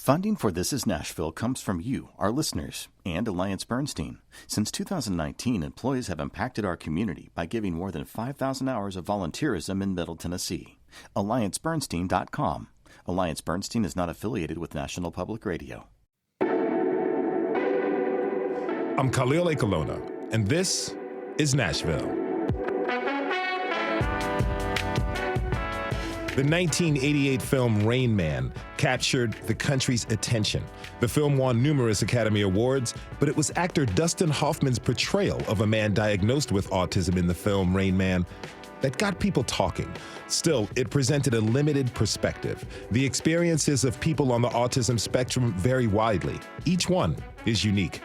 Funding for This Is Nashville comes from you, our listeners, and Alliance Bernstein. Since 2019, employees have impacted our community by giving more than 5,000 hours of volunteerism in Middle Tennessee. AllianceBernstein.com. Alliance Bernstein is not affiliated with National Public Radio. I'm Khalil Ekalona, and this is Nashville. The 1988 film Rain Man captured the country's attention. The film won numerous Academy Awards, but it was actor Dustin Hoffman's portrayal of a man diagnosed with autism in the film Rain Man that got people talking. Still, it presented a limited perspective. The experiences of people on the autism spectrum vary widely. Each one is unique.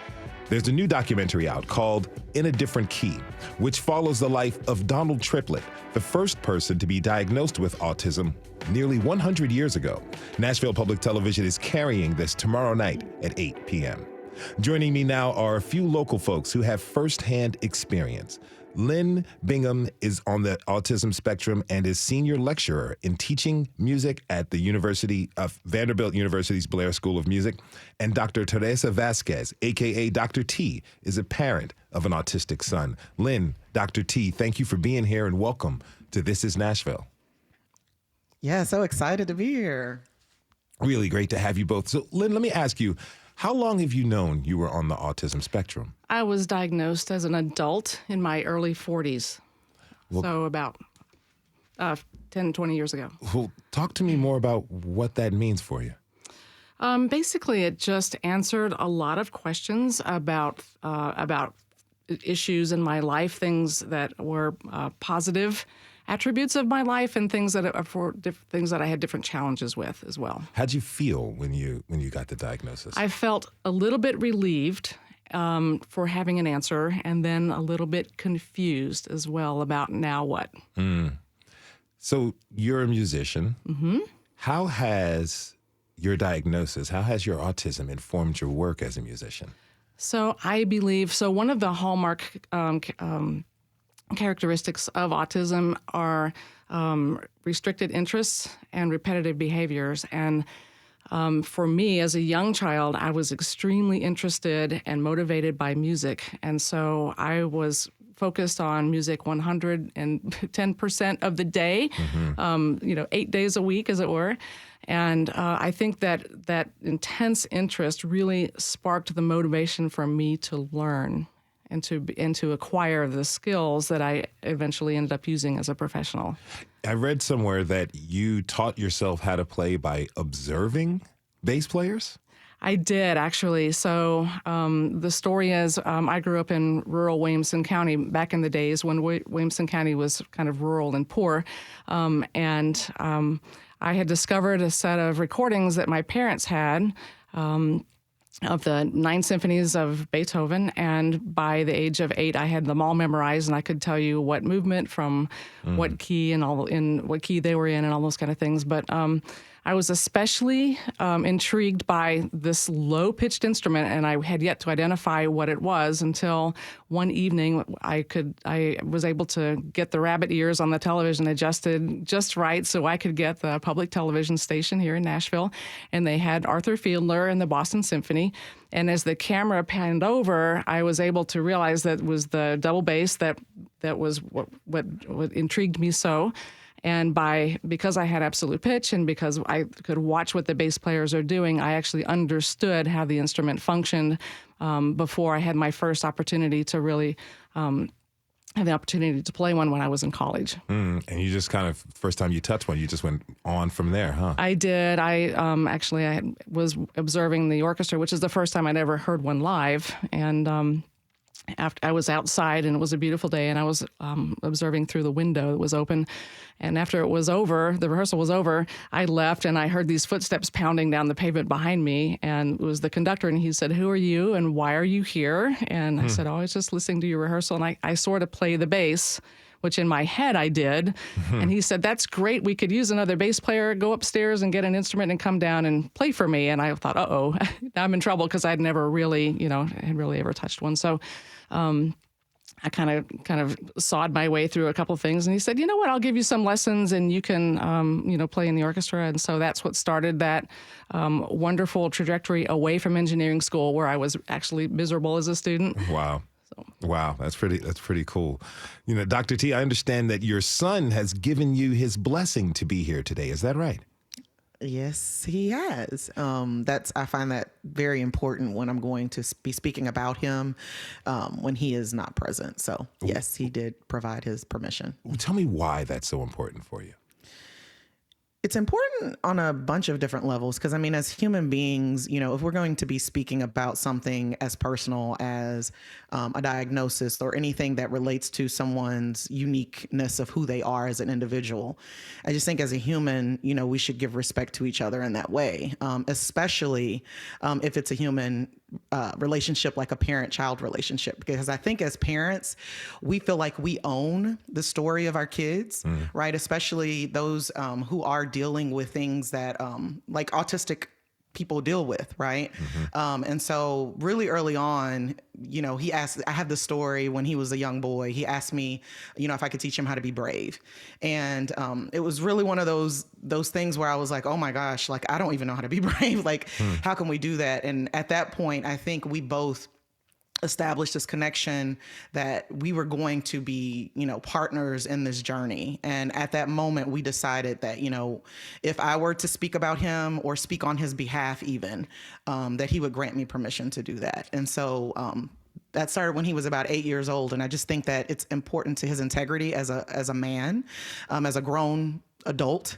There's a new documentary out called In a Different Key, which follows the life of Donald Triplett, the first person to be diagnosed with autism nearly 100 years ago. Nashville Public Television is carrying this tomorrow night at 8 p.m. Joining me now are a few local folks who have firsthand experience. Lyn Bingham is on the autism spectrum and is senior lecturer in teaching music at the University of Vanderbilt University's Blair School of Music. And Dr. Teresa Vasquez, a.k.a. Dr. T, is a parent of an autistic son. Lyn, Dr. T, thank you for being here and welcome to This is Nashville. Yeah, so excited to be here. Really great to have you both. So, Lyn, let me ask you, how long have you known you were on the autism spectrum? I was diagnosed as an adult in my early 40s, so about 10, 20 years ago. Well, talk to me more about what that means for you. Basically, it just answered a lot of questions about issues in my life, things that were positive attributes of my life, and things that I had different challenges with as well. How'd you feel when you got the diagnosis? I felt a little bit relieved for having an answer, and then a little bit confused as well about now what. So you're a musician. Mm-hmm. How has your diagnosis, how has your autism informed your work as a musician? So I believe, one of the hallmark characteristics of autism are restricted interests and repetitive behaviors. And for me, as a young child, I was extremely interested and motivated by music. And so I was focused on music 110% of the day, 8 days a week, as it were. And I think that intense interest really sparked the motivation for me to learn and to acquire the skills that I eventually ended up using as a professional. I read somewhere that you taught yourself how to play by observing bass players? I did, actually. So the story is I grew up in rural Williamson County back in the days when Williamson County was kind of rural and poor. And I had discovered a set of recordings that my parents had of the 9 symphonies of Beethoven, and by the age of 8, I had them all memorized, and I could tell you what movement from what key and what key they were in, and all those kind of things. But I was especially intrigued by this low-pitched instrument, and I had yet to identify what it was until one evening I was able to get the rabbit ears on the television adjusted just right so I could get the public television station here in Nashville, and they had Arthur Fiedler and the Boston Symphony. And as the camera panned over, I was able to realize that it was the double bass that was what intrigued me so. And because I had absolute pitch and because I could watch what the bass players are doing, I actually understood how the instrument functioned before I had my first opportunity to really have the opportunity to play one when I was in college. And you just kind of, first time you touched one, you just went on from there, huh? I did. I was observing the orchestra, which is the first time I'd ever heard one live. And after I was outside, and it was a beautiful day, and I was observing through the window that was open. And after it was over, the rehearsal was over, I left, and I heard these footsteps pounding down the pavement behind me, and it was the conductor, and he said, "Who are you, and why are you here?" And I said, "Oh, I was just listening to your rehearsal," and I sort of play the bass, which in my head I did. And he said, "That's great. We could use another bass player. Go upstairs and get an instrument and come down and play for me." And I thought, uh-oh, now I'm in trouble, because I'd never really, ever touched one. So I kind of sawed my way through a couple of things, and he said, "You know what? I'll give you some lessons, and you can, play in the orchestra." And so that's what started that wonderful trajectory away from engineering school, where I was actually miserable as a student. Wow. Wow, that's pretty cool. You know, Dr. T, I understand that your son has given you his blessing to be here today. Is that right? Yes, he has. I find that very important when I'm going to be speaking about him when he is not present. So yes, he did provide his permission. Tell me why that's so important for you. It's important on a bunch of different levels because, I mean, as human beings, if we're going to be speaking about something as personal as a diagnosis or anything that relates to someone's uniqueness of who they are as an individual, I just think as a human, we should give respect to each other in that way, especially if it's a human relationship like a parent-child relationship, because I think as parents, we feel like we own the story of our kids, right? Especially those who are dealing with things that like autistic people deal with, right? And so really early on, he asked, I have the story when he was a young boy, he asked me, if I could teach him how to be brave. And it was really one of those things where I was like, oh my gosh, like, I don't even know how to be brave. Like, how can we do that? And at that point, I think we both established this connection that we were going to be, partners in this journey. And at that moment, we decided that, if I were to speak about him or speak on his behalf even, that he would grant me permission to do that. And so that started when he was about 8 years old. And I just think that it's important to his integrity as a man, as a grown adult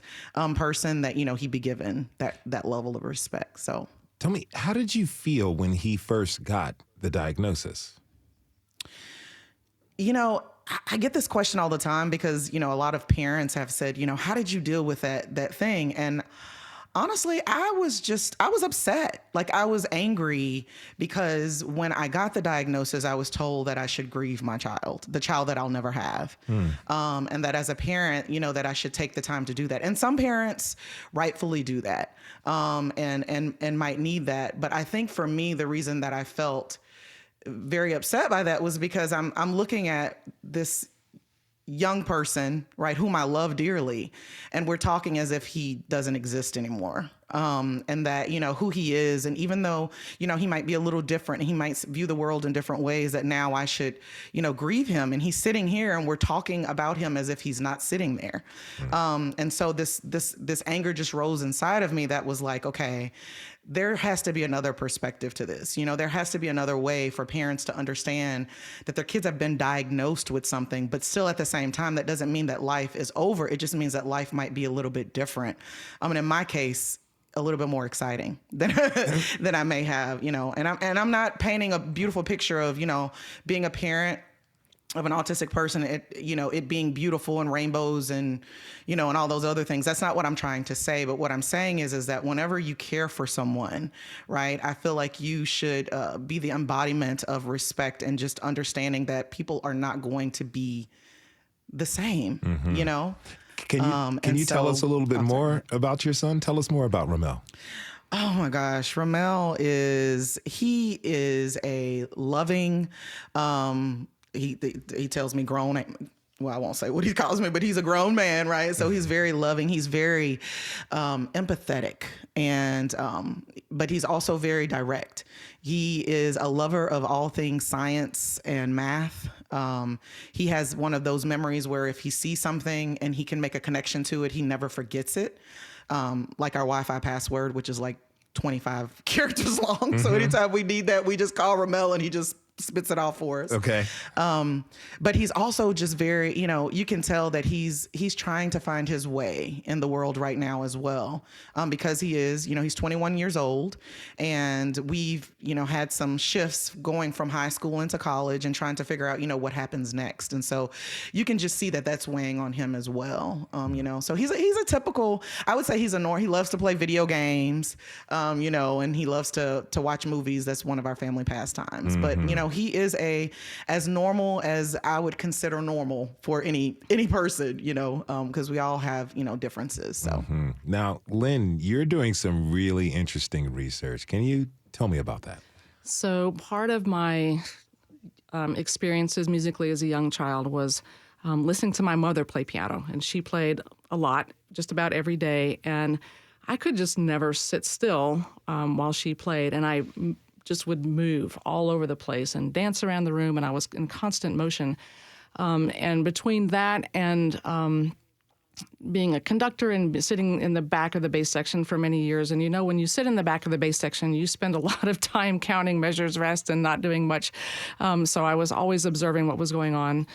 person, that, he be given that level of respect. So tell me, how did you feel when he first got the diagnosis? I get this question all the time because, a lot of parents have said, how did you deal with that thing? And honestly, I was upset. Like, I was angry because when I got the diagnosis, I was told that I should grieve my child, the child that I'll never have. And that as a parent, that I should take the time to do that. And some parents rightfully do that, and might need that. But I think for me, the reason that I felt very upset by that was because I'm looking at this young person, right, whom I love dearly, and we're talking as if he doesn't exist anymore. And that, who he is. And even though, he might be a little different, he might view the world in different ways, that now I should, grieve him. And he's sitting here and we're talking about him as if he's not sitting there. And so this anger just rose inside of me that was like, okay, there has to be another perspective to this. There has to be another way for parents to understand that their kids have been diagnosed with something, but still at the same time, that doesn't mean that life is over. It just means that life might be a little bit different. In my case, a little bit more exciting than I may have, and I'm not painting a beautiful picture of, being a parent of an autistic person, it being beautiful and rainbows and, and all those other things. That's not what I'm trying to say. But what I'm saying is that whenever you care for someone, right, I feel like you should be the embodiment of respect and just understanding that people are not going to be the same, Can you tell us a little bit more about your son? Tell us more about Ramel. Oh my gosh, Ramel is a loving, he tells me grown, well, I won't say what he calls me, but he's a grown man, right? So he's very loving. He's very empathetic, and but he's also very direct. He is a lover of all things science and math. He has one of those memories where if he sees something and he can make a connection to it, he never forgets it. Like our Wi-Fi password, which is like 25 characters long. So anytime we need that, we just call Ramel and he just spits it out for us. Okay. But he's also just very, you can tell that he's trying to find his way in the world right now as well. Because he is, he's 21 years old, and we've, had some shifts going from high school into college and trying to figure out, what happens next. And so you can just see that that's weighing on him as well. So he's a typical, I would say he loves to play video games, and he loves to watch movies. That's one of our family pastimes. But, he is as normal as I would consider normal for any person, because we all have, differences. So Now, Lyn, you're doing some really interesting research. Can you tell me about that? So part of my experiences musically as a young child was listening to my mother play piano, and she played a lot, just about every day, and I could just never sit still while she played, and I just would move all over the place and dance around the room, and I was in constant motion. And between that and being a conductor and sitting in the back of the bass section for many years, and when you sit in the back of the bass section, you spend a lot of time counting measures, rest, and not doing much. So I was always observing what was going on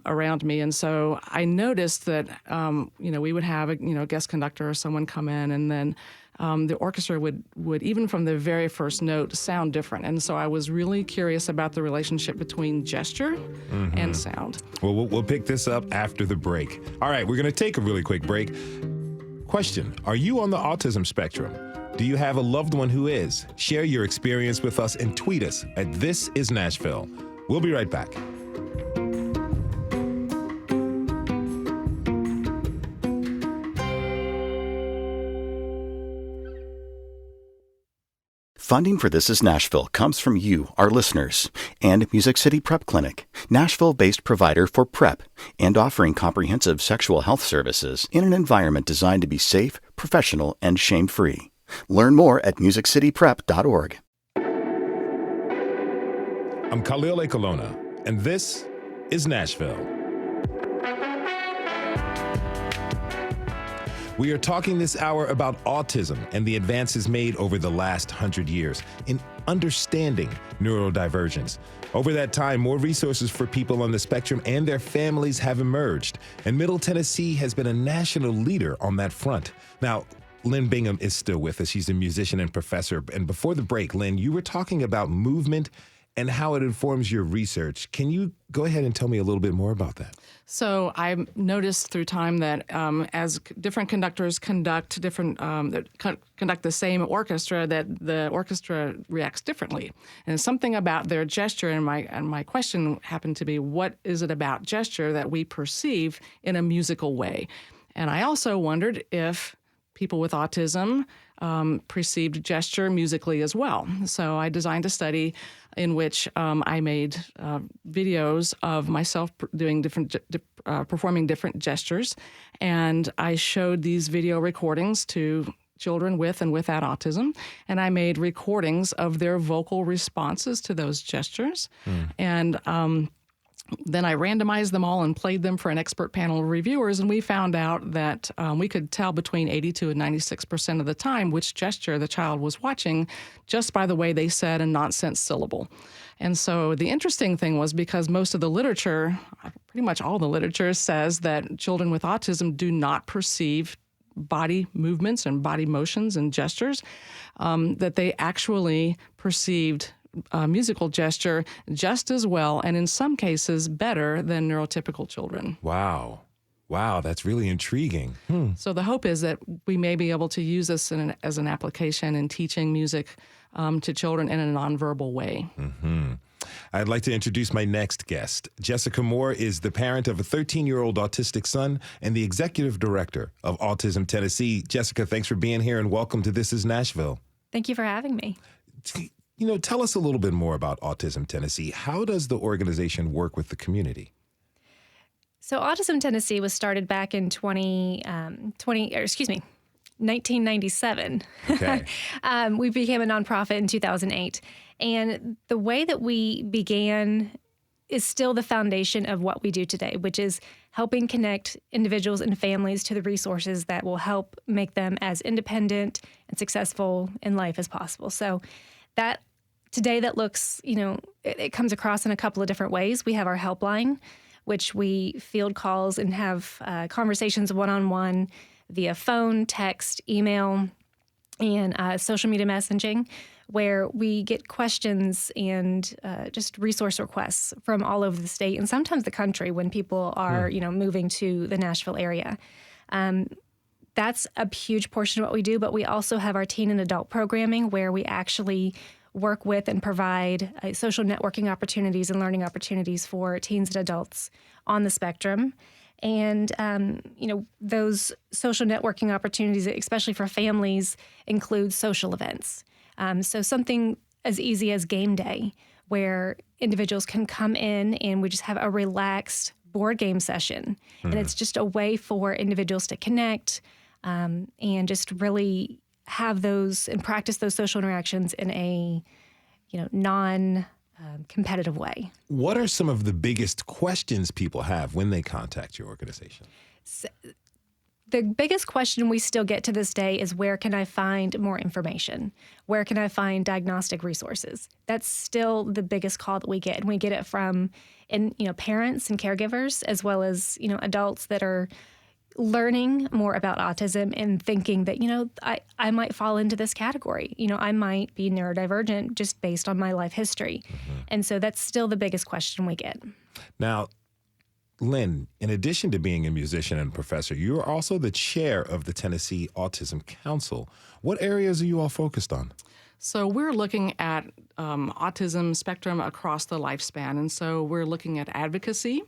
around me. And so I noticed that, we would have a guest conductor or someone come in, and then the orchestra would, even from the very first note, sound different. And so I was really curious about the relationship between gesture and sound. Well, we'll pick this up after the break. All right, we're going to take a really quick break. Question, are you on the autism spectrum? Do you have a loved one who is? Share your experience with us and tweet us at This Is Nashville. We'll be right back. Funding for This Is Nashville comes from you, our listeners, and Music City Prep Clinic, Nashville-based provider for PrEP, and offering comprehensive sexual health services in an environment designed to be safe, professional, and shame-free. Learn more at musiccityprep.org. I'm Khalil Ekolona, and this is Nashville. We are talking this hour about autism and the advances made over the last 100 years in understanding neurodivergence. Over that time, more resources for people on the spectrum and their families have emerged, and Middle Tennessee has been a national leader on that front. Now, Lyn Bingham is still with us. She's a musician and professor. And before the break, Lyn, you were talking about movement and how it informs your research. Can you go ahead and tell me a little bit more about that? So I noticed through time that as different conductors conduct the same orchestra, that the orchestra reacts differently. And something about their gesture, and my question happened to be, what is it about gesture that we perceive in a musical way? And I also wondered if people with autism perceived gesture musically as well. So I designed a study in which I made videos of myself doing performing different gestures, and I showed these video recordings to children with and without autism, and I made recordings of their vocal responses to those gestures, and then I randomized them all and played them for an expert panel of reviewers, and we found out that we could tell between 82 and 96% of the time which gesture the child was watching just by the way they said a nonsense syllable. And so the interesting thing was, because most of the literature, pretty much all the literature, says that children with autism do not perceive body movements and body motions and gestures, that they actually perceived musical gesture just as well, and in some cases better than neurotypical children. Wow, that's really intriguing. So the hope is that we may be able to use this as an application in teaching music to children in a nonverbal way. I'd like to introduce my next guest. Jessica Moore is the parent of a 13-year-old autistic son and the executive director of Autism Tennessee. Jessica, thanks for being here, and welcome to This Is Nashville. Thank you for having me. Tell us a little bit more about Autism Tennessee. How does the organization work with the community? So Autism Tennessee was started back in 1997. Okay. We became a nonprofit in 2008. And the way that we began is still the foundation of what we do today, which is helping connect individuals and families to the resources that will help make them as independent and successful in life as possible. So that today that looks, it comes across in a couple of different ways. We have our helpline, which we field calls and have conversations one-on-one via phone, text, email, and social media messaging, where we get questions and just resource requests from all over the state and sometimes the country when people are, moving to the Nashville area. That's a huge portion of what we do, but we also have our teen and adult programming where we actually work with and provide social networking opportunities and learning opportunities for teens and adults on the spectrum. And, those social networking opportunities, especially for families, include social events. So something as easy as game day, where individuals can come in and we just have a relaxed board game session. And it's just a way for individuals to connect and just really have those and practice those social interactions in a, non-competitive way. What are some of the biggest questions people have when they contact your organization? So, the biggest question we still get to this day is, where can I find more information? Where can I find diagnostic resources? That's still the biggest call that we get. And we get it from parents and caregivers, as well as, adults that are learning more about autism and thinking that, I might fall into this category. I might be neurodivergent just based on my life history. And so that's still the biggest question we get. Now, Lyn, in addition to being a musician and professor, you're also the chair of the Tennessee Autism Council. What areas are you all focused on? So we're looking at autism spectrum across the lifespan. And so we're looking at advocacy.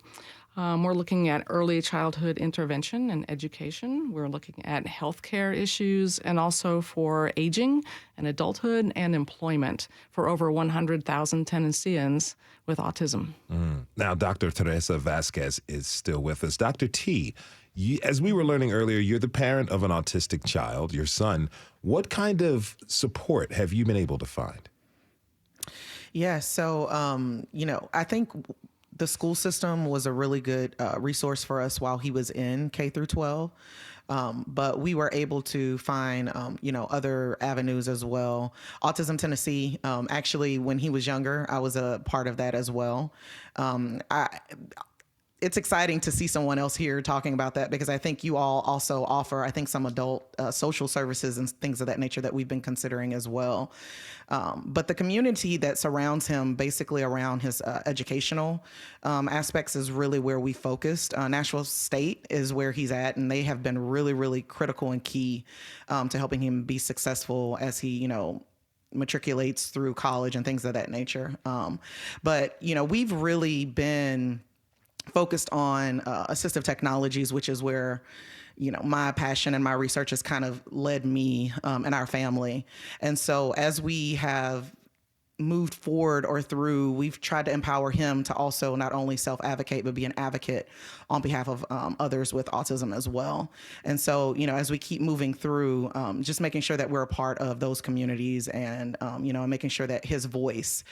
We're looking at early childhood intervention and education. We're looking at healthcare issues and also for aging and adulthood and employment for over 100,000 Tennesseans with autism. Now, Dr. Teresa Vasquez is still with us. Dr. T, as we were learning earlier, you're the parent of an autistic child, your son. What kind of support have you been able to find? Yeah, so, I think the school system was a really good resource for us while he was in K through 12. But we were able to find, other avenues as well. Autism Tennessee, actually, when he was younger, I was a part of that as well. It's exciting to see someone else here talking about that, because I think you all also offer, some adult social services and things of that nature that we've been considering as well. But the community that surrounds him, basically around his educational aspects, is really where we focused. Nashville State is where he's at, and they have been really, really critical and key to helping him be successful as he, matriculates through college and things of that nature. But we've really been focused on assistive technologies, which is where, my passion and my research has kind of led me and our family. And so as we have moved forward or through, we've tried to empower him to also not only self-advocate, but be an advocate on behalf of others with autism as well. And so, as we keep moving through, just making sure that we're a part of those communities and, making sure that his voice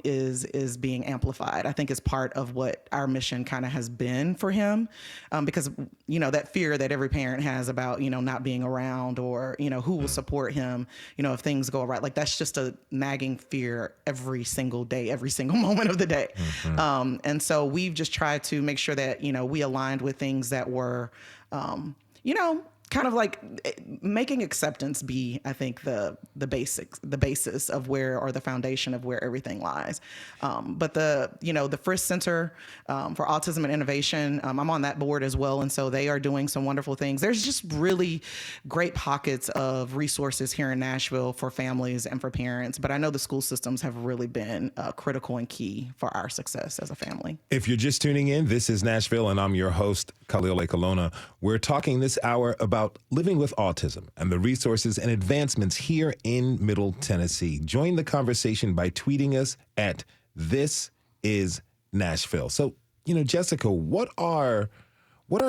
is being amplified, I think is part of what our mission kind of has been for him. Because, that fear that every parent has about, not being around or, who will support him, if things go right, like that's just a nagging fear every single day, every single moment of the day. And so we've just tried to make sure that, we aligned with things that were, kind of like making acceptance be, I think, the basis of where, or the foundation of where everything lies. But the Frisk Center for Autism and Innovation, I'm on that board as well. And so they are doing some wonderful things. There's just really great pockets of resources here in Nashville for families and for parents. But I know the school systems have really been critical and key for our success as a family. If you're just tuning in, this is Nashville, and I'm your host, Khalil Ekalona. We're talking this hour about living with autism and the resources and advancements here in Middle Tennessee. Join the conversation by tweeting us at This Is Nashville. So, Jessica, what are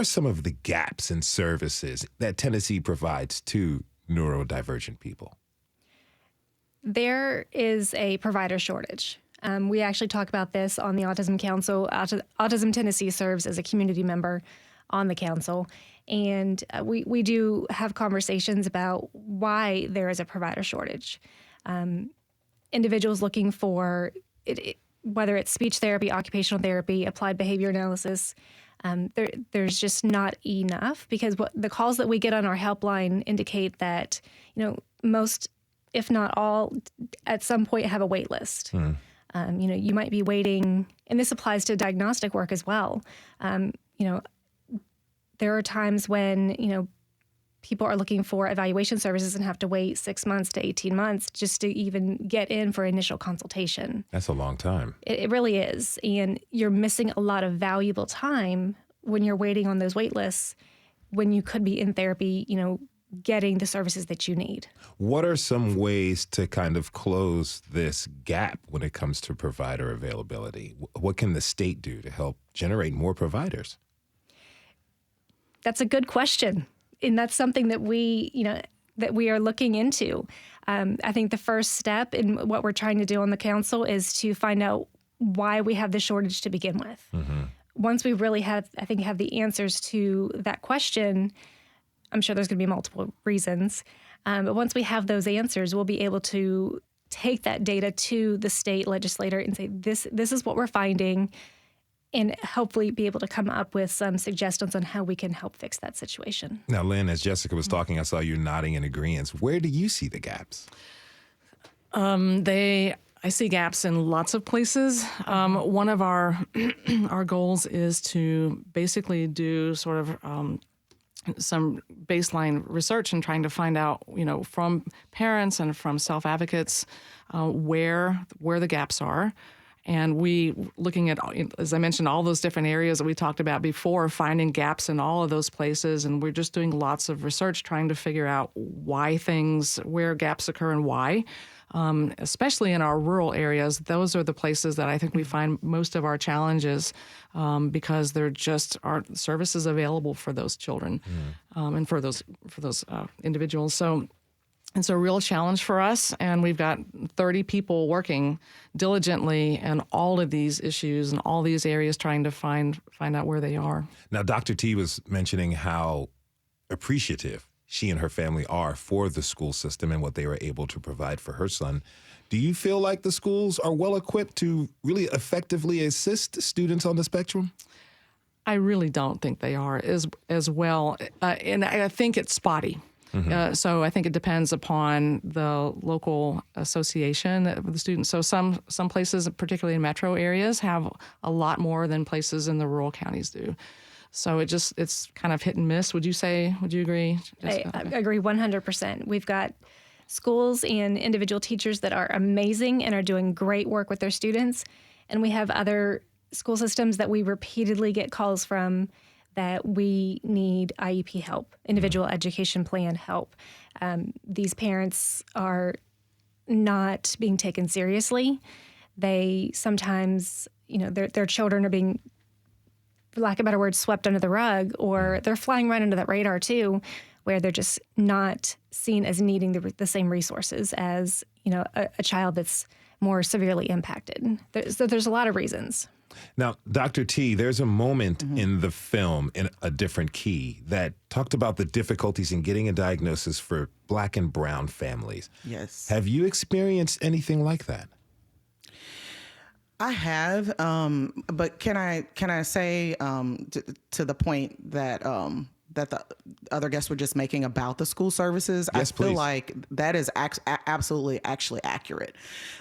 some of the gaps in services that Tennessee provides to neurodivergent people? There is a provider shortage. We actually talk about this on the Autism Council. Autism Tennessee serves as a community member on the council. And we do have conversations about why there is a provider shortage. Individuals looking for, whether it's speech therapy, occupational therapy, applied behavior analysis, there's just not enough, because the calls that we get on our helpline indicate that, most, if not all, at some point have a wait list. You might be waiting, and this applies to diagnostic work as well. There are times when, people are looking for evaluation services and have to wait 6 months to 18 months just to even get in for initial consultation. That's a long time. It really is. And you're missing a lot of valuable time when you're waiting on those wait lists, when you could be in therapy, getting the services that you need. What are some ways to kind of close this gap when it comes to provider availability? What can the state do to help generate more providers? That's a good question. And that's something that we are looking into. I think the first step in what we're trying to do on the council is to find out why we have the shortage to begin with. Mm-hmm. Once we really have the answers to that question, I'm sure there's going to be multiple reasons. But once we have those answers, we'll be able to take that data to the state legislator and say, this is what we're finding, and hopefully be able to come up with some suggestions on how we can help fix that situation. Now, Lyn, as Jessica was talking, I saw you nodding in agreement. Where do you see the gaps? I see gaps in lots of places. One of our our goals is to basically do sort of some baseline research and trying to find out, from parents and from self-advocates where the gaps are. And we, looking at, as I mentioned, all those different areas that we talked about before, finding gaps in all of those places. And we're just doing lots of research trying to figure out where gaps occur and why. Especially in our rural areas, those are the places that I think we find most of our challenges because there just aren't services available for those children and for those individuals. So it's a real challenge for us, and we've got 30 people working diligently in all of these issues and all these areas trying to find out where they are. Now, Dr. T was mentioning how appreciative she and her family are for the school system and what they were able to provide for her son. Do you feel like the schools are well equipped to really effectively assist students on the spectrum? I really don't think they are as well, and I think it's spotty. Mm-hmm. So I think it depends upon the local association of the students. So some places, particularly in metro areas, have a lot more than places in the rural counties do. So it's kind of hit and miss. Would you agree, Jessica? I agree 100%. We've got schools and individual teachers that are amazing and are doing great work with their students. And we have other school systems that we repeatedly get calls from that we need IEP help, individual education plan help. These parents are not being taken seriously. They sometimes, their children are being, for lack of a better word, swept under the rug, or they're flying right under that radar too, where they're just not seen as needing the same resources as, a child that's more severely impacted. So there's a lot of reasons. Now, Dr. T, there's a moment in the film, in A Different Key, that talked about the difficulties in getting a diagnosis for Black and brown families. Yes. Have you experienced anything like that? I have, but can I say to the point that the other guests were just making about the school services? Yes, I feel please. like that is absolutely actually accurate.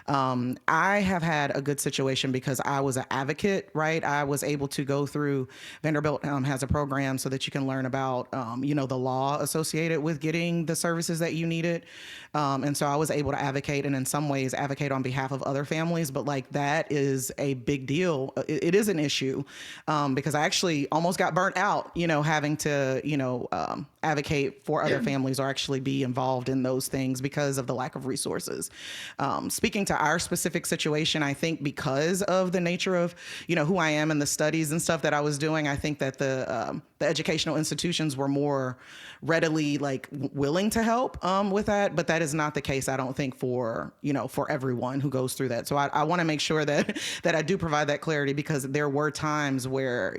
I have had a good situation because I was an advocate, right? I was able to go through, Vanderbilt has a program so that you can learn about, the law associated with getting the services that you needed. And so I was able to advocate, and in some ways advocate on behalf of other families, but like that is a big deal. It is an issue because I actually almost got burnt out, having to, advocate for other families or actually be involved in those things because of the lack of resources. Speaking to our specific situation, I think because of the nature of, who I am and the studies and stuff that I was doing, I think that the educational institutions were more readily willing to help with that. But that is not the case, I don't think, for everyone who goes through that. So I want to make sure that I do provide that clarity, because there were times where,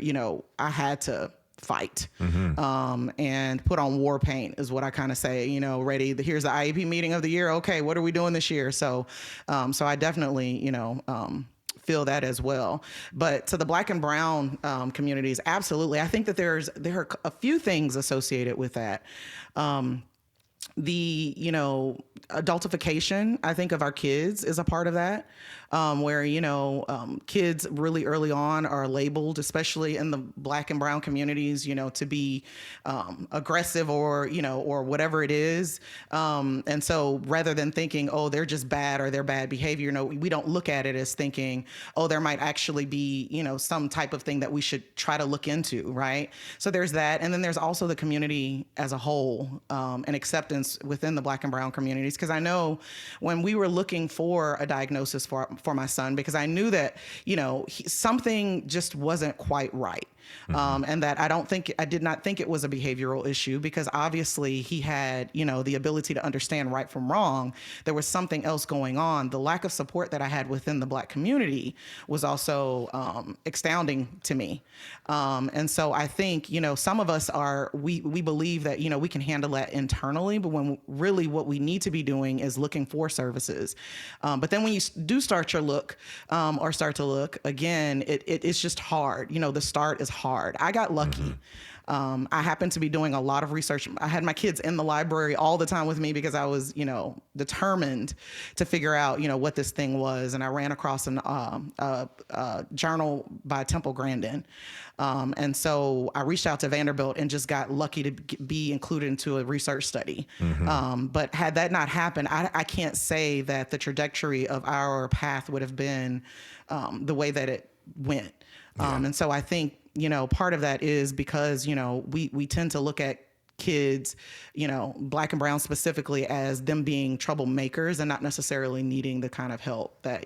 I had to fight and put on war paint is what I kind of say, ready. Here's the IEP meeting of the year. Okay, what are we doing this year? So I definitely, feel that as well. But to the Black and brown communities, absolutely. I think that there are a few things associated with that. the, adultification, I think, of our kids is a part of that, where, kids really early on are labeled, especially in the Black and brown communities, to be aggressive or whatever it is. And so rather than thinking, oh, they're just bad or they're bad behavior, we don't look at it as thinking, oh, there might actually be, some type of thing that we should try to look into, right? So there's that. And then there's also the community as a whole, and acceptance within the Black and brown communities. Because I know when we were looking for a diagnosis for my son, because I knew that, something just wasn't quite right. And that I did not think it was a behavioral issue, because obviously he had, the ability to understand right from wrong. There was something else going on. The lack of support that I had within the Black community was also astounding to me. And so I think, some of us we believe that, we can handle that internally, but when really what we need to be doing is looking for services. But then when you do start to look, again, it's just hard. The start is hard. I got lucky. I happened to be doing a lot of research. I had my kids in the library all the time with me because I was, determined to figure out, what this thing was. And I ran across a journal by Temple Grandin. And so I reached out to Vanderbilt and just got lucky to be included into a research study. But had that not happened, I can't say that the trajectory of our path would have been the way that it went. And so I think, part of that is because, we tend to look at kids, Black and brown specifically, as them being troublemakers and not necessarily needing the kind of help that,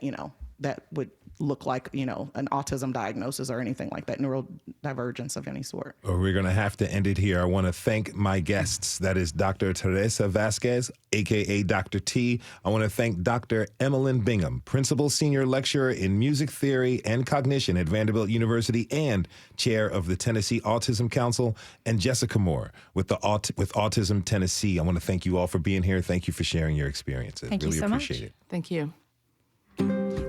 that would look like, an autism diagnosis or anything like that, neurodivergence of any sort. We're going to have to end it here. I want to thank my guests. That is Dr. Teresa Vasquez, a.k.a. Dr. T. I want to thank Dr. Lyn Bingham, Principal Senior Lecturer in Music Theory and Cognition at Vanderbilt University and Chair of the Tennessee Autism Council, and Jessica Moore with Autism Tennessee. I want to thank you all for being here. Thank you for sharing your experiences. Thank you so much. Appreciate it. Thank you.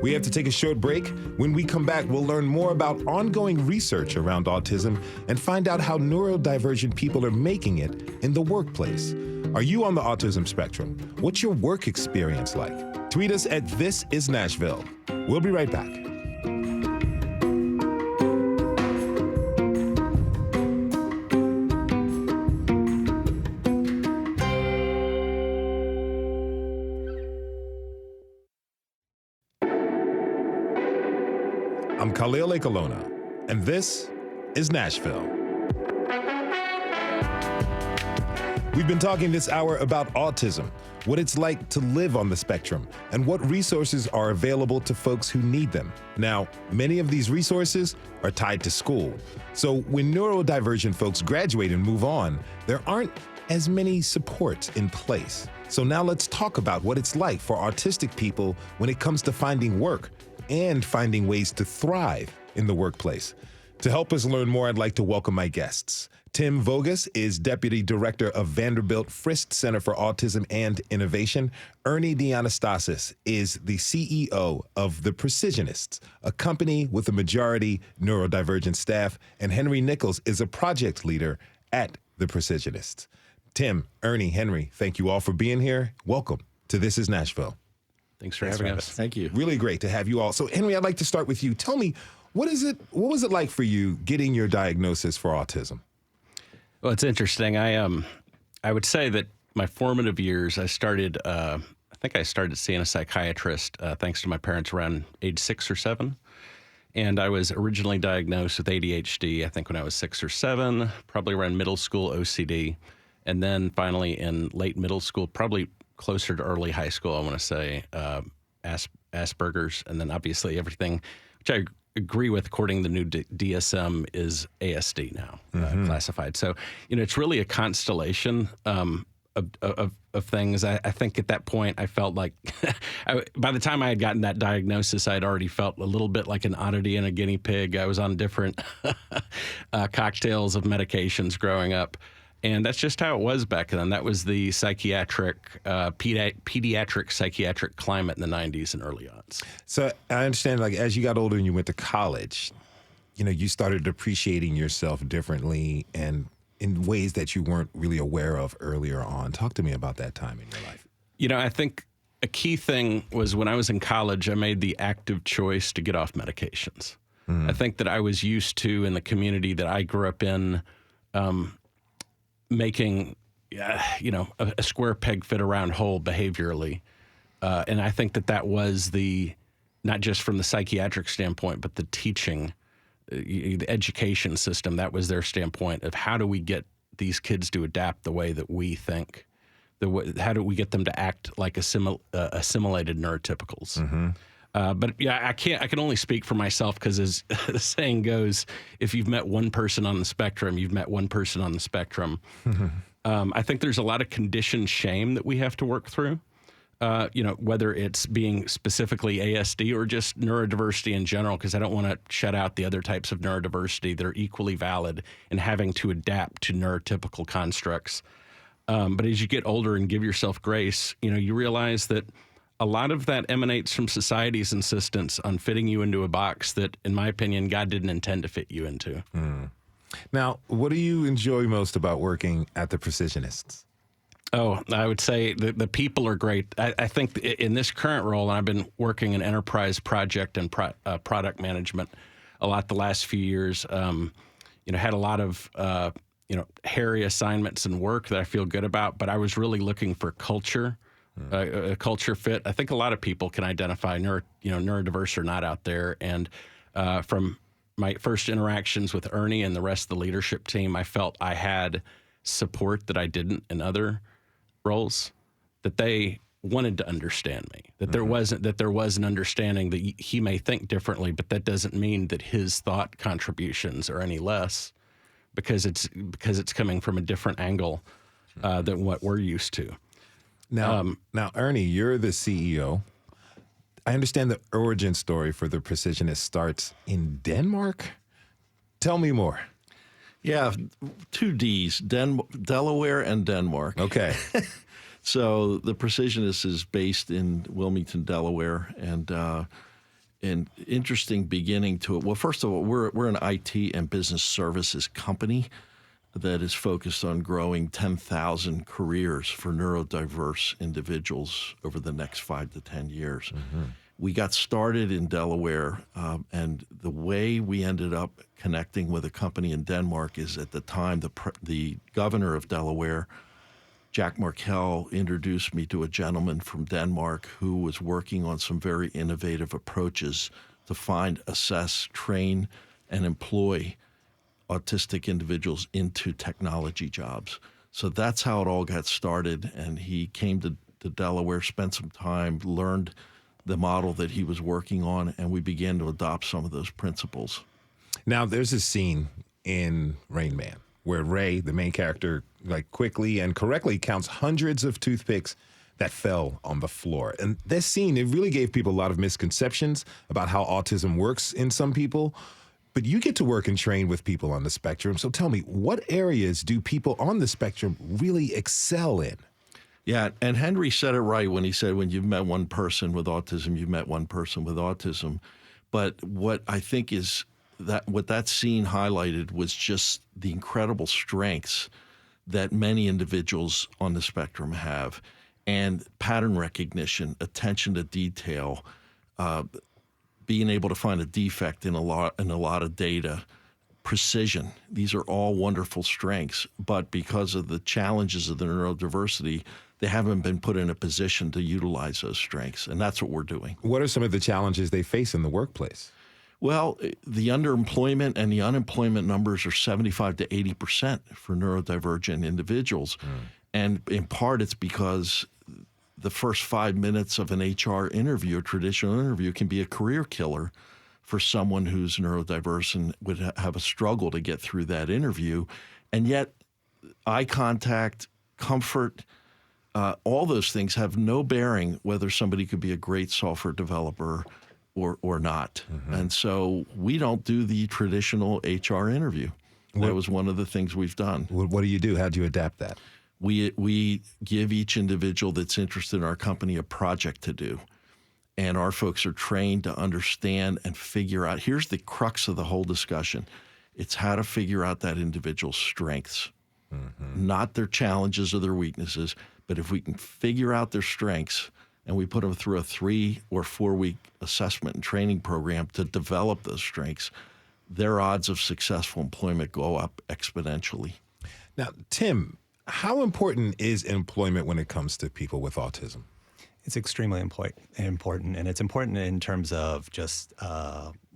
We have to take a short break. When we come back, we'll learn more about ongoing research around autism and find out how neurodivergent people are making it in the workplace. Are you on the autism spectrum? What's your work experience like? Tweet us at This Is Nashville. We'll be right back. I'm Khalil Ekalona, and this is Nashville. We've been talking this hour about autism, what it's like to live on the spectrum, and what resources are available to folks who need them. Now, many of these resources are tied to school. So when neurodivergent folks graduate and move on, there aren't as many supports in place. So now let's talk about what it's like for autistic people when it comes to finding work and finding ways to thrive in the workplace. To help us learn more, I'd like to welcome my guests. Tim Voges is Deputy Director of Vanderbilt Frist Center for Autism and Innovation. Ernie DeAnastasis is the CEO of The Precisionists, a company with a majority neurodivergent staff. And Henry Nichols is a project leader at The Precisionists. Tim, Ernie, Henry, thank you all for being here. Welcome to This Is Nashville. Thanks for having us. Thank you. Really great to have you all. So, Henry, I'd like to start with you. Tell me, what was it like for you getting your diagnosis for autism? Well, it's interesting. I would say that my formative years, I started seeing a psychiatrist thanks to my parents around age 6 or 7. And I was originally diagnosed with ADHD, I think when I was 6 or 7, probably around middle school OCD. And then finally in late middle school, probably closer to early high school, I want to say, Asperger's, and then obviously everything, which I agree with according to the new DSM, is ASD now classified. So, it's really a constellation of things. I think at that point I felt like by the time I had gotten that diagnosis, I'd already felt a little bit like an oddity and a guinea pig. I was on different cocktails of medications growing up. And that's just how it was back then. That was the psychiatric, pediatric psychiatric climate in the 90s and early aughts. So I understand, like, as you got older and you went to college, you started appreciating yourself differently and in ways that you weren't really aware of earlier on. Talk to me about that time in your life. I think a key thing was when I was in college, I made the active choice to get off medications. I think that I was used to, in the community that I grew up in, making, a square peg fit a round hole behaviorally. And I think that was not just from the psychiatric standpoint, but the teaching, the education system, that was their standpoint of how do we get these kids to adapt the way that we think? How do we get them to act like assimilated neurotypicals? But I can only speak for myself because, as the saying goes, if you've met one person on the spectrum, you've met one person on the spectrum. I think there's a lot of conditioned shame that we have to work through. Whether it's being specifically ASD or just neurodiversity in general, because I don't want to shut out the other types of neurodiversity that are equally valid and having to adapt to neurotypical constructs. But as you get older and give yourself grace, you realize that a lot of that emanates from society's insistence on fitting you into a box that, in my opinion, God didn't intend to fit you into. Now, what do you enjoy most about working at the Precisionists? Oh, I would say the people are great. I think in this current role, and I've been working in enterprise project and product management a lot the last few years, had a lot of hairy assignments and work that I feel good about, but I was really looking for culture. A culture fit. I think a lot of people can identify neurodiverse or not out there. And from my first interactions with Ernie and the rest of the leadership team, I felt I had support that I didn't in other roles, that they wanted to understand me, that there was an understanding that he may think differently, but that doesn't mean that his thought contributions are any less because it's coming from a different angle than what we're used to. Now, Ernie, you're the CEO. I understand the origin story for the Precisionists starts in Denmark. Tell me more. Yeah, 2 Ds, Delaware and Denmark. Okay. So the Precisionists is based in Wilmington, Delaware, and an interesting beginning to it. Well, first of all, we're an IT and business services company that is focused on growing 10,000 careers for neurodiverse individuals over the next 5 to 10 years. We got started in Delaware, and the way we ended up connecting with a company in Denmark is at the time the governor of Delaware, Jack Markell, introduced me to a gentleman from Denmark who was working on some very innovative approaches to find, assess, train, and employ autistic individuals into technology jobs. So that's how it all got started. And he came to Delaware, spent some time, learned the model that he was working on, and we began to adopt some of those principles. Now, there's a scene in Rain Man where Ray, the main character, quickly and correctly counts hundreds of toothpicks that fell on the floor. And this scene, it really gave people a lot of misconceptions about how autism works in some people. But you get to work and train with people on the spectrum. So tell me, what areas do people on the spectrum really excel in? Yeah, and Henry said it right when he said, when you've met one person with autism, you've met one person with autism. But what I think is what that scene highlighted was just the incredible strengths that many individuals on the spectrum have, and pattern recognition, attention to detail, being able to find a defect in a lot of data, precision. These are all wonderful strengths, but because of the challenges of the neurodiversity, they haven't been put in a position to utilize those strengths, and that's what we're doing. What are some of the challenges they face in the workplace? Well, the underemployment and the unemployment numbers are 75 to 80% for neurodivergent individuals. And in part, it's because the first 5 minutes of an HR interview, a traditional interview, can be a career killer for someone who's neurodiverse and would have a struggle to get through that interview. And yet, eye contact, comfort, all those things have no bearing whether somebody could be a great software developer or not. And so we don't do the traditional HR interview. That was one of the things we've done. What do you do? How do you adapt that? We give each individual that's interested in our company a project to do. And our folks are trained to understand and figure out. Here's the crux of the whole discussion. It's how to figure out that individual's strengths. not their challenges or their weaknesses, but if we can figure out their strengths and we put them through a 3 or 4 week assessment and training program to develop those strengths, their odds of successful employment go up exponentially. Now, Tim, how important is employment when it comes to people with autism? It's extremely important, and it's important in terms of just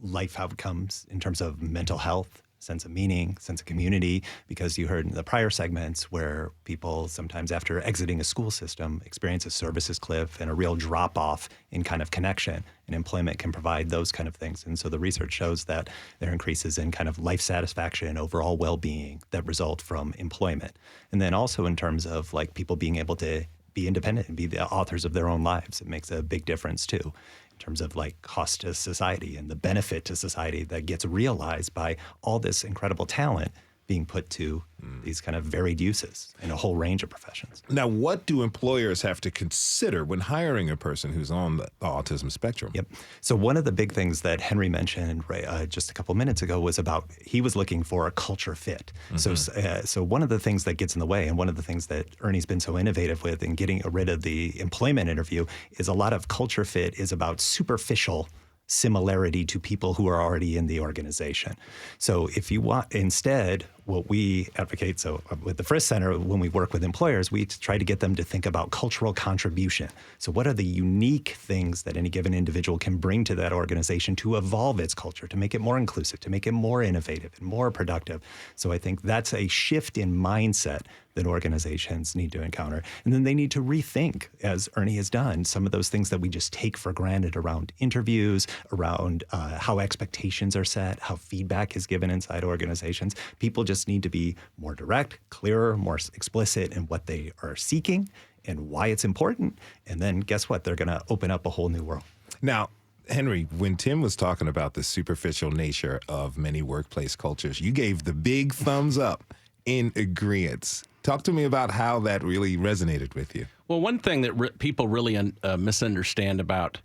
life outcomes, in terms of mental health, sense of meaning, sense of community, because you heard in the prior segments where people sometimes after exiting a school system experience a services cliff and a real drop-off in kind of connection, and employment can provide those kind of things. And so the research shows that there are increases in kind of life satisfaction, overall well-being that result from employment. And then also in terms of like people being able to be independent and be the authors of their own lives, it makes a big difference too. In terms of like cost to society and the benefit to society that gets realized by all this incredible talent being put to these kind of varied uses in a whole range of professions. Now, what do employers have to consider when hiring a person who's on the autism spectrum? Yep. So one of the big things that Henry mentioned just a couple minutes ago was about he was looking for a culture fit. So one of the things that gets in the way, and one of the things that Ernie's been so innovative with in getting rid of the employment interview, is a lot of culture fit is about superficial similarity to people who are already in the organization. So if you want, instead, what we advocate, so with the Frist Center, when we work with employers, we try to get them to think about cultural contribution. So what are the unique things that any given individual can bring to that organization to evolve its culture, to make it more inclusive, to make it more innovative and more productive? So I think that's a shift in mindset that organizations need to encounter. And then they need to rethink, as Ernie has done, some of those things that we just take for granted around interviews, around how expectations are set, how feedback is given inside organizations. People just need to be more direct, clearer, more explicit in what they are seeking and why it's important. And then guess what? They're going to open up a whole new world. Now, Henry, when Tim was talking about the superficial nature of many workplace cultures, you gave the big thumbs up in agreeance. Talk to me about how that really resonated with you. Well, one thing that people really misunderstand about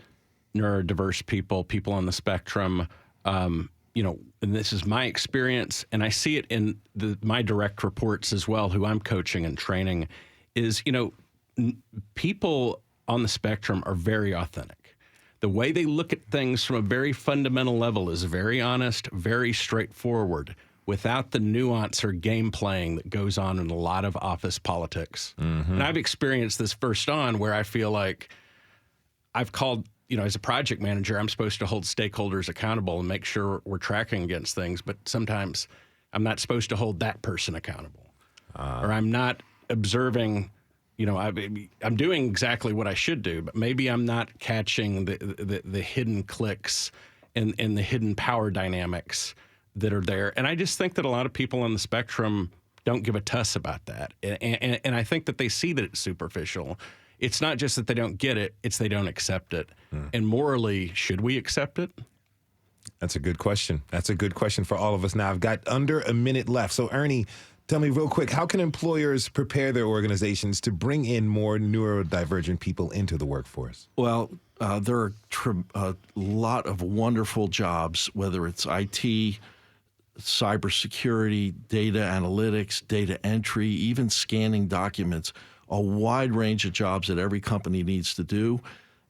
neurodiverse people on the spectrum, and this is my experience, and I see it in my direct reports as well, who I'm coaching and training, is, people on the spectrum are very authentic. The way they look at things from a very fundamental level is very honest, very straightforward, without the nuance or game playing that goes on in a lot of office politics. And I've experienced this first on where I feel like I've called, as a project manager, I'm supposed to hold stakeholders accountable and make sure we're tracking against things, but sometimes I'm not supposed to hold that person accountable. Or I'm not observing, I'm doing exactly what I should do, but maybe I'm not catching the hidden cliques and the hidden power dynamics that are there. And I just think that a lot of people on the spectrum don't give a tuss about that. And I think that they see that it's superficial. It's not just that they don't get it, it's they don't accept it. And morally, should we accept it? That's a good question. That's a good question for all of us. Now, I've got under a minute left. So, Ernie, tell me real quick, how can employers prepare their organizations to bring in more neurodivergent people into the workforce? Well, there are a lot of wonderful jobs, whether it's IT, cybersecurity, data analytics, data entry, even scanning documents, a wide range of jobs that every company needs to do.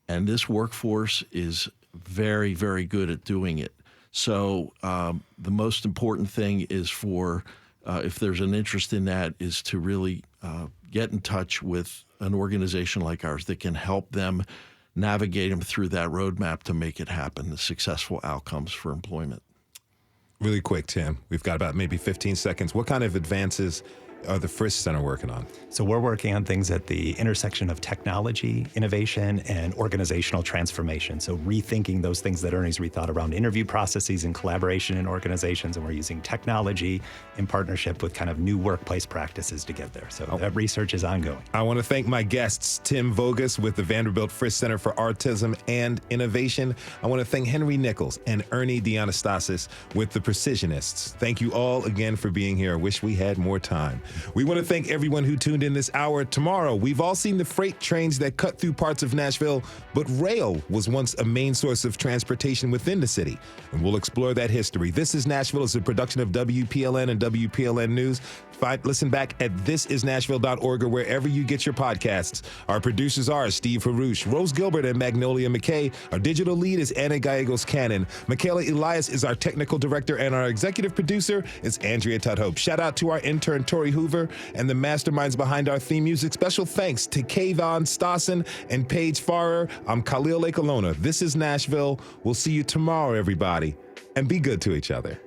And this workforce is very, very good at doing it. So the most important thing is for, if there's an interest in that, is to really get in touch with an organization like ours that can help them navigate them through that roadmap to make it happen, the successful outcomes for employment. Really quick, Tim, we've got about maybe 15 seconds. What kind of advances are the Frist Center working on? So we're working on things at the intersection of technology, innovation, and organizational transformation. So rethinking those things that Ernie's rethought around interview processes and collaboration in organizations, and we're using technology in partnership with kind of new workplace practices to get there. So that research is ongoing. I want to thank my guests, Tim Voges with the Vanderbilt Frist Center for Autism and Innovation. I want to thank Henry Nichols and Ernie D'Anastasis with the Precisionists. Thank you all again for being here. I wish we had more time. We want to thank everyone who tuned in this hour. Tomorrow, we've all seen the freight trains that cut through parts of Nashville, but rail was once a main source of transportation within the city, and we'll explore that history. This is Nashville is a production of WPLN and WPLN News. Listen back at thisisnashville.org or wherever you get your podcasts. Our producers are Steve Harouche, Rose Gilbert, and Magnolia McKay. Our digital lead is Anna Gallegos-Cannon. Michaela Elias is our technical director, and our executive producer is Andrea Tudhope. Shout out to our intern, Tori Hoover, and the masterminds behind our theme music. Special thanks to Kayvon Stassen and Paige Farrer. I'm Khalil Lake Alona. This is Nashville. We'll see you tomorrow, everybody, and be good to each other.